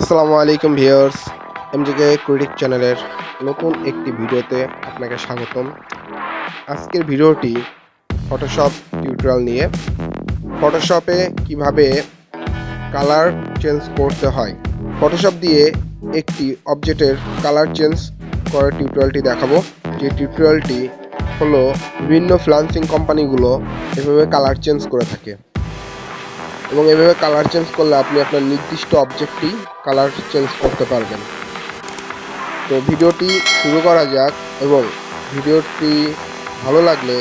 আসসালামু আলাইকুম viewers, এমজেকে critic চ্যানেলের নতুন একটি ভিডিওতে আপনাকে স্বাগতম। আজকের ভিডিওটি ফটোশপ টিউটোরিয়াল নিয়ে। ফটোশপে কিভাবে কালার চেঞ্জ করতে হয়, ফটোশপ দিয়ে একটি অবজেক্টের কালার চেঞ্জ করার টিউটোরিয়ালটি দেখাবো। যে টিউটোরিয়ালটি হলো বিভিন্ন ফ্রিল্যান্সিং কোম্পানিগুলো এভাবে কালার চেঞ্জ করে থাকে এবং এভাবে কালার চেঞ্জ করলে আপনি আপনার নির্দিষ্ট অবজেক্টটি কালার চেঞ্জ করতে পারবেন। তো ভিডিওটি শুরু করা যাক এবং ভিডিওটি ভালো লাগলে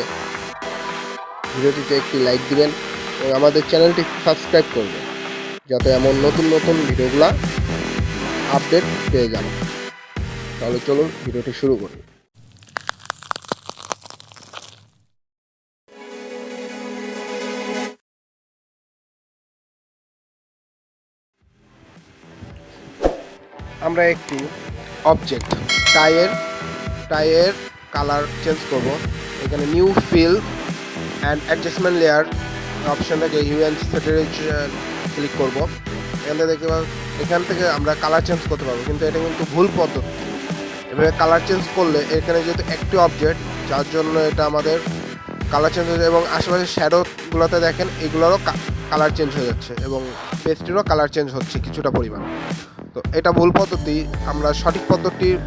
ভিডিওটিতে একটি লাইক দিবেন এবং আমাদের চ্যানেলটি সাবস্ক্রাইব করবেন যাতে এমন নতুন নতুন ভিডিওগুলো আপডেট পেয়ে যান। তাহলে চলুন ভিডিওটি শুরু করি। আমরা একটি অবজেক্ট টাইয়ের কালার চেঞ্জ করব। এখানে new fill and adjustment layer option থেকে হিউ অ্যান্ড স্যাচুরেশন ক্লিক করব। এখান থেকে আমরা কালার চেঞ্জ করতে পারবো, কিন্তু এটা কিন্তু ভুল পদ্ধতি। এভাবে কালার চেঞ্জ করলে এখানে যেহেতু একটি অবজেক্ট, যার জন্য এটা আমাদের কালার চেঞ্জ হয়ে যায় এবং আশেপাশে শ্যাডোগুলোতে দেখেন এগুলোরও কালার চেঞ্জ হয়ে যাচ্ছে এবং পেজটিরও কালার চেঞ্জ হচ্ছে কিছুটা পরিমাণ। তো এটা ভুল পদ্ধতি। আমরা সঠিক পদ্ধতির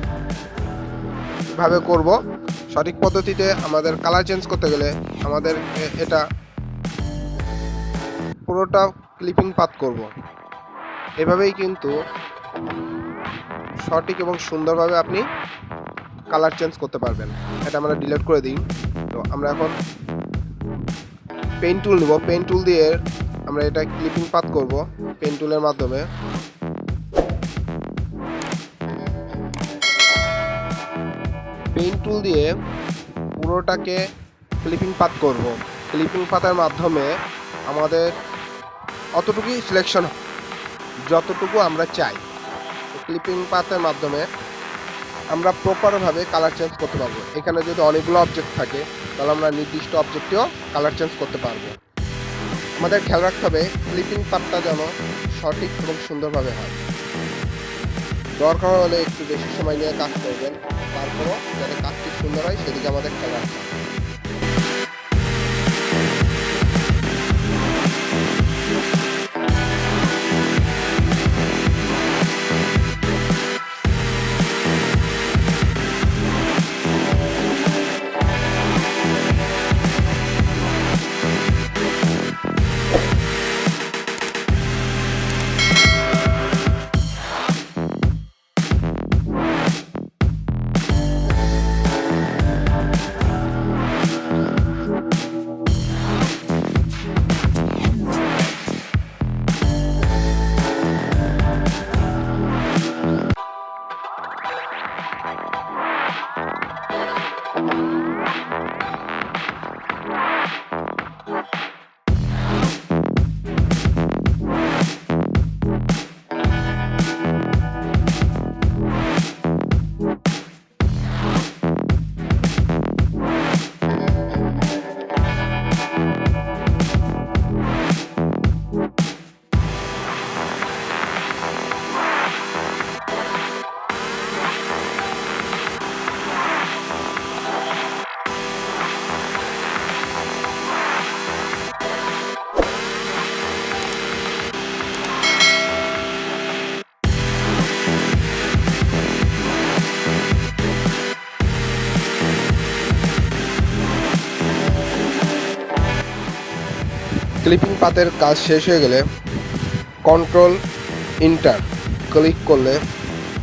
ভাবে করব। সঠিক পদ্ধতিতে আমাদের কালার চেঞ্জ করতে গেলে আমাদের এটা পুরোটা ক্লিপিং পাথ করব। এভাবেই কিন্তু সঠিক এবং সুন্দরভাবে আপনি কালার চেঞ্জ করতে পারবেন। এটা আমরা ডিলিট করে দিই। তো আমরা এখন পেন টুল নেব। পেন টুল দিয়ে আমরা এটা ক্লিপিং পাথ করব পেন টুলের মাধ্যমে। পেন টুল দিয়ে পুরোটাকে ক্লিপিং পাথ করব। ক্লিপিং পাথের মাধ্যমে আমাদের অতটুকুই সিলেকশন যতটুকু আমরা চাই। ক্লিপিং পাথের মাধ্যমে আমরা প্রপারভাবে কালার চেঞ্জ করতে পারবো। এখানে যদি অনেকগুলো অবজেক্ট থাকে তাহলে আমরা নির্দিষ্ট অবজেক্টেও কালার চেঞ্জ করতে পারবো। আমাদের খেয়াল রাখতে হবে ক্লিপিং পাথটা যেন সঠিক এবং সুন্দরভাবে হয়। দরকার হলে একটু বেশি সময় নিয়ে কাজ করবেন, তারপরও যাতে কাজটি সুন্দর হয় সেদিকে আমাদের খেয়াল রাখতে হবে। ক্লিপিং পাথের কাজ শেষ হয়ে গেলে কন্ট্রোল ইন্টার ক্লিক করলে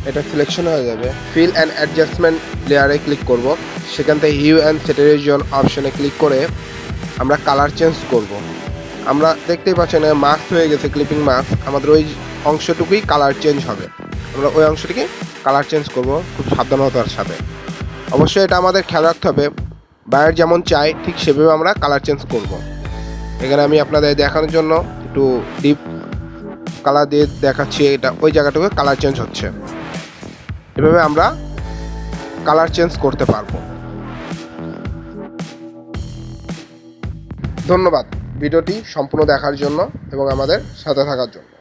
এটা সিলেকশন হয়ে যাবে। ফিল অ্যান্ড অ্যাডজাস্টমেন্ট লেয়ারে ক্লিক করব। সেখান থেকে হিউ অ্যান্ড স্যাচুরেশন অপশনে ক্লিক করে আমরা কালার চেঞ্জ করব। আমরা দেখতেই পাচ্ছেন মাস্ক হয়ে গেছে, ক্লিপিং মাস্ক। আমাদের ওই অংশটুকুই কালার চেঞ্জ হবে। আমরা ওই অংশটিকে কালার চেঞ্জ করব খুব সাবধানতার সাথে। অবশ্যই এটা আমাদের খেয়াল রাখতে হবে, বায়ার যেমন চাই ঠিক সেভাবে আমরা কালার চেঞ্জ করব। এখানে আমি আপনাদের দেখানোর জন্য একটু ডিপ কালার দিয়ে দেখাচ্ছি। এটা ওই জায়গাটুকু কালার চেঞ্জ হচ্ছে। এভাবে আমরা কালার চেঞ্জ করতে পারবো। ধন্যবাদ ভিডিওটি সম্পূর্ণ দেখার জন্য এবং আমাদের সাথে থাকার জন্য।